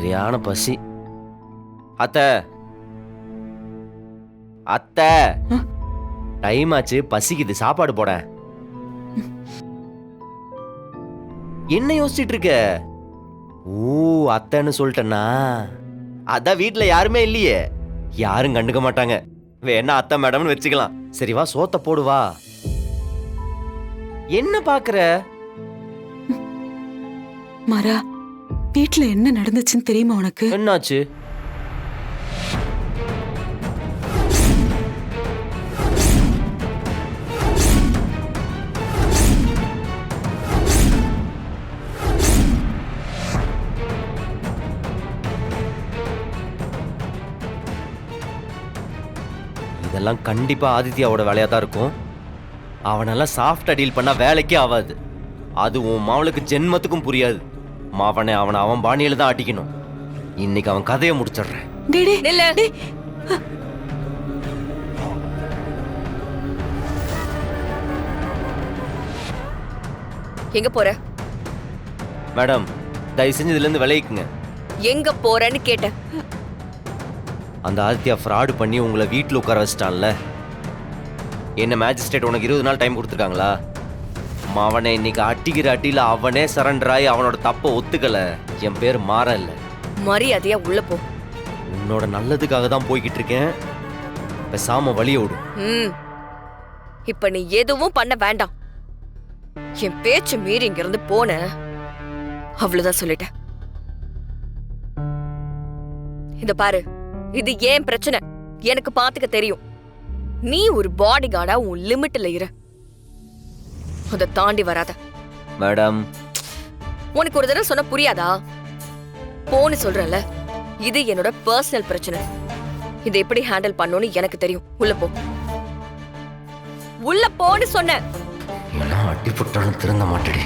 சரியான பசி. அத்தை அத்தை, டைம் ஆச்சு, பசிக்குது, சாப்பாடு போட. என்ன யோசிச்சுட்டு இருக்க? ஓ, அத்தைன்னு சொல்லிட்டேன்னா அதான் வீட்டுல யாருமே இல்லையே, யாரும் கண்டுக்க மாட்டாங்க. வேணா அத்தை மேடம்னு வச்சுக்கலாம். சரி வா, சோத்த போடுவா. என்ன பாக்குற? மாறா, வீட்டுல என்ன நடந்துச்சுன்னு தெரியுமா உனக்கு? என்னாச்சு? இதெல்லாம் கண்டிப்பா ஆதித்யாவோட வேலையா தான் இருக்கும். அவனெல்லாம் சாஃப்டா டீல் பண்ணா வேலைக்கே ஆகாது. அது உன் மாவளுக்கு ஜென்மத்துக்கும் புரியாது. மாவனை அவன் பாணியில தான் அடிக்கணும். இன்னைக்கு அவன் கதையை முடிச்சிடுறேன். எங்க போற? மேடம், தயவு செஞ்சு இதுல இருந்து விளைவிக்குங்க. எங்க போறேன்னு கேட்டேன். அந்த ஆதித்யா ஃப்ராடு பண்ணி உங்களை வீட்டில் உட்கார வச்சிட்டான்ல. என்ன மேஜிஸ்ட்ரேட் உனக்கு 20 நாள் டைம் கொடுத்துருக்காங்களா? அவனை இன்னைக்கு அட்டிக்கிற அட்டியில அவனே சரண்டர் ஆகி அவனோட தப்ப ஒத்துக்கல. என் பேர் மாறல. மரியாதையா உள்ள போ. உன்னோட நல்லதுக்காக தான் போய்கிட்டு இருக்கேன். பேசாம வழிய விடு. இப்ப நீ எதுவும் பண்ண வேண்டாம். என் பேச்சு மீறி இங்க இருந்து போன அவ்வளவுதான் சொல்லிட்டேன். இந்த பாரு, இது ஏன் பிரச்சனை எனக்கு பாத்துக்க தெரியும். நீ ஒரு பாடி கார்டா உன் லிமிட்ல இரு. அத தாண்டி வராத. மேடம், உனக்கு ஒரு தடவை சொன்ன புரியாதா? போன்னு சொல்றல, இது என்னோட பர்சனல் பிரச்சனை. இதை எப்படி ஹேண்டில் பண்ணணும்னு எனக்கு தெரியும். உள்ள போ. உள்ள போன்னு சொன்ன. அடி போட்டாலும் திருந்த மாட்டேடி.